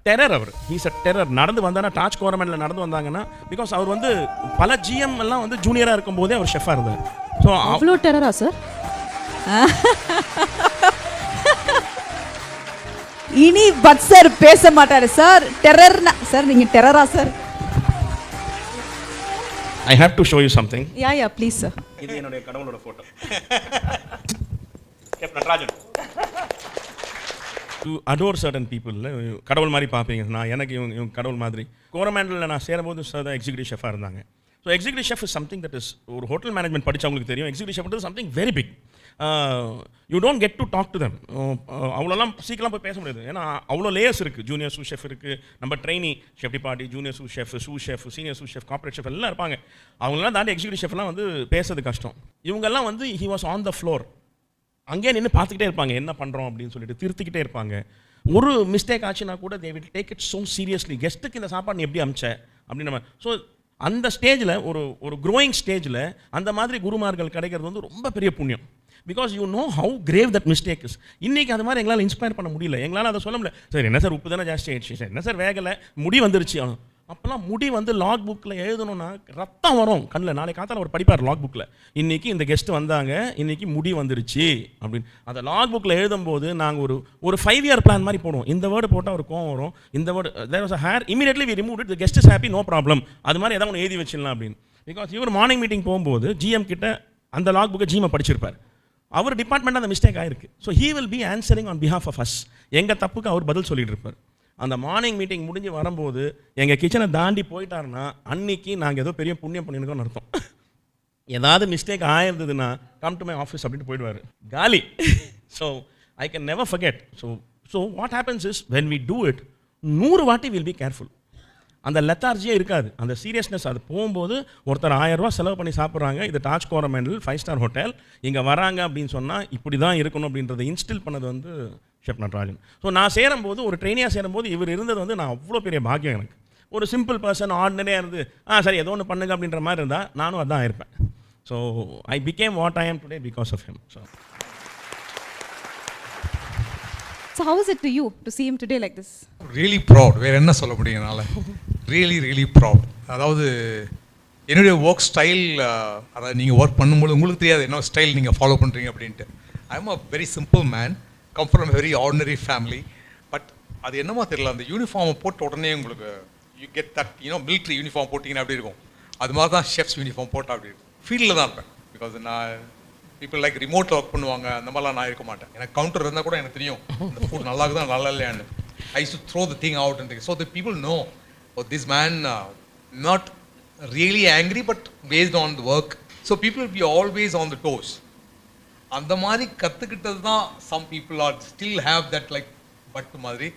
Terror அவர். He's a terror. நடந்து வந்தானா டாச் கோரமேண்டில் நடந்து வந்தாங்கன்னா, பிகாஸ் அவர் வந்து பல ஜிஎம் எல்லாம் வந்து ஜூனியராக இருக்கும் போதே அவர் ஷெஃபாக இருந்தார். ஸோ அவ்வளோ டெரரா சார்? இனி பட் சார் பேச மாட்டாரு சார். டெரர்னா சார் நீங்க டெரரா sir? I have to show you something. Yeah please sir. இது என்னுடைய கடவுளோட ஃபோட்டோ. கேப் Natarajan. To adore certain people, கடவுள் மாதிரி பார்ப்பீங்க. நான் எனக்கு இவங்க கடவுள் மாதிரி. கோரமேண்டலில் நான் சேரும்போது சார் தான் எக்ஸிக்யூட்டிவ் ஷெஃபாக இருந்தாங்க. So executive chef is something that is, ஒரு ஹோட்டல் மேனேஜ்மெண்ட் படித்தவங்களுக்கு தெரியும். Executive chef something very big. You don't get to talk to them. அவ்வளோலாம் சீக்கிரம் போய் பேச முடியாது. ஏன்னா அவ்வளோ லேயர்ஸ் இருக்குது. ஜூனியர் சூ ஷெஃப் இருக்குது, நம்ம ட்ரெயினி ஷெஃப் டிபார்ட்டி, ஜூனியர் சூ ஷெஃப், சீனியர் சூ ஷெஃப், கார்ப்பரேட் ஷெஃப் எல்லாம் இருப்பாங்க. அவங்களாம் தாண்டி எக்ஸிக்யூட்டிவ் ஷெஃப்லாம் வந்து பேசுறது கஷ்டம். இவங்கெல்லாம் வந்து he was on the floor. அங்கேயே நின்று பார்த்துக்கிட்டே இருப்பாங்க, என்ன பண்ணுறோம் அப்படின்னு சொல்லிட்டு திருத்திக்கிட்டே இருப்பாங்க. ஒரு மிஸ்டேக் ஆச்சுன்னா கூட they will take it so seriously. கெஸ்ட்டுக்கு இந்த சாப்பாடு நீ எப்படி அமிச்ச அப்படின்னு நம்ம. ஸோ அந்த ஸ்டேஜில் ஒரு க்ரோயிங் ஸ்டேஜில் அந்த மாதிரி குருமார்கள் கிடைக்கிறது வந்து ரொம்ப பெரிய புண்ணியம். Because you know how grave that mistake is. இன்றைக்கி அது மாதிரி எங்களால் இன்ஸ்பயர் பண்ண முடியல. எங்களால் அதை சொல்ல முடியல. சார் என்ன சார் உப்பு தானே ஜாஸ்தி ஆயிடுச்சு, சார் என்ன சார் வேகலை, முடி வந்துருச்சு. அப்போல்லாம் முடி வந்து லாக் புக்கில் எழுதணும்னா ரத்தம் வரும் கண்ணில். நாளைக்கு காத்தால ஒரு படிப்பார் லாக் புக்கில், இன்றைக்கி இந்த கெஸ்ட் வந்தாங்க, இன்றைக்கி முடி வந்துருச்சு அப்படின்னு. அதை லாக் புக்கில் எழுதும்போது நாங்கள் ஒரு 5 year பிளான் மாதிரி போடுவோம். இந்த வேர்டு போட்டால் ஒரு கோவம் வரும், இந்த word there was a hair, immediately we remove it, the guest is happy, no problem. அது மாதிரி ஏதாவது ஒன்று எழுதி வச்சிடலாம் அப்படின்னு. பிகாஸ் இவர் மார்னிங் மீட்டிங் போகும்போது ஜிஎம் கிட்ட அந்த லாக் புக்கை ஜிஎம் படிச்சிருப்பார். அவர் டிபார்ட்மெண்ட் அந்த மிஸ்டேக் ஆயிருக்கு. So he will be answering on behalf of us. எங்கள் தப்புக்கு அவர் பதில் சொல்லிட்டு இருப்பார். அந்த மார்னிங் மீட்டிங் முடிஞ்சு வரும்போது எங்கள் கிச்சனை தாண்டி போயிட்டாருன்னா அன்னைக்கு நாங்கள் ஏதோ பெரிய புண்ணியம் பண்ணியிருக்கோம்னு அர்த்தம். ஏதாவது மிஸ்டேக் ஆயிருந்ததுன்னா கம் டு மை ஆஃபீஸ் அப்படின்ட்டு போயிடுவார், காலி. So I can never forget. So what happens is when we do it 100 வாட்டி வில் பி கேர்ஃபுல். அந்த லெத்தார்ஜியே இருக்காது, அந்த சீரியஸ்னஸ். அது போகும்போது ஒருத்தர் 1000 ரூபா செலவு பண்ணி சாப்பிட்றாங்க, இது டாச் கோரமேண்டல் 5 star ஹோட்டல், இங்கே வராங்க அப்படின்னு சொன்னால் இப்படி தான் இருக்கணும் அப்படின்றத இன்ஸ்டில் பண்ணது வந்து ஷெஃப் நடராஜன். ஸோ நான் சேரும்போது, ஒரு ட்ரெயினியாக சேரும்போது இவர் இருந்தது வந்து நான் அவ்வளோ பெரிய பாக்கியம் எனக்கு. ஒரு சிம்பிள் பர்சன், ஆர்டினரியாக இருந்து சரி ஏதோ ஒன்று பண்ணுங்க அப்படின்ற மாதிரி இருந்தால் நானும் அதான் இருப்பேன். So I became what I am today because of him. So how is it to you to see him today like this? Really proud. வேறு என்ன சொல்ல முடியும் என்னால். really proud. அதாவது என்னுடைய ஒர்க் ஸ்டைல், அதாவது நீங்கள் ஒர்க் பண்ணும்போது உங்களுக்கு தெரியாது என்ன ஸ்டைல் நீங்கள் ஃபாலோ பண்ணுறீங்க அப்படின்ட்டு. I am a very simple man, come from very ordinary family. But அது என்னமோ தெரியல, அந்த யூனிஃபார்மை போட்ட உடனே உங்களுக்கு you get that military uniform போட்டிங்கன்னா அப்படி இருக்கும். அது மாதிரி தான் ஷெஃப்ஸ் யூனிஃபார்ம் போட்டால் அப்படி இருக்கும். ஃபீல்டில் தான் இருப்பேன். பிகாஸ் நான் பீப்புள் லைக் ரிமோட்டில் ஒர்க் பண்ணுவாங்க, அந்த மாதிரிலாம் நான் இருக்க மாட்டேன். எனக்கு கவுண்டர் இருந்தால் கூட எனக்கு தெரியும் இந்த ஃபுட் நல்லா இருக்குதா நல்லா இல்லையான்னு. I use to throw the thing out and so the people know this man not really angry but based on the work. So people be always on the toes. அந்த மாதிரி கற்றுக்கிட்டது தான் some people are still have that like but மாதிரி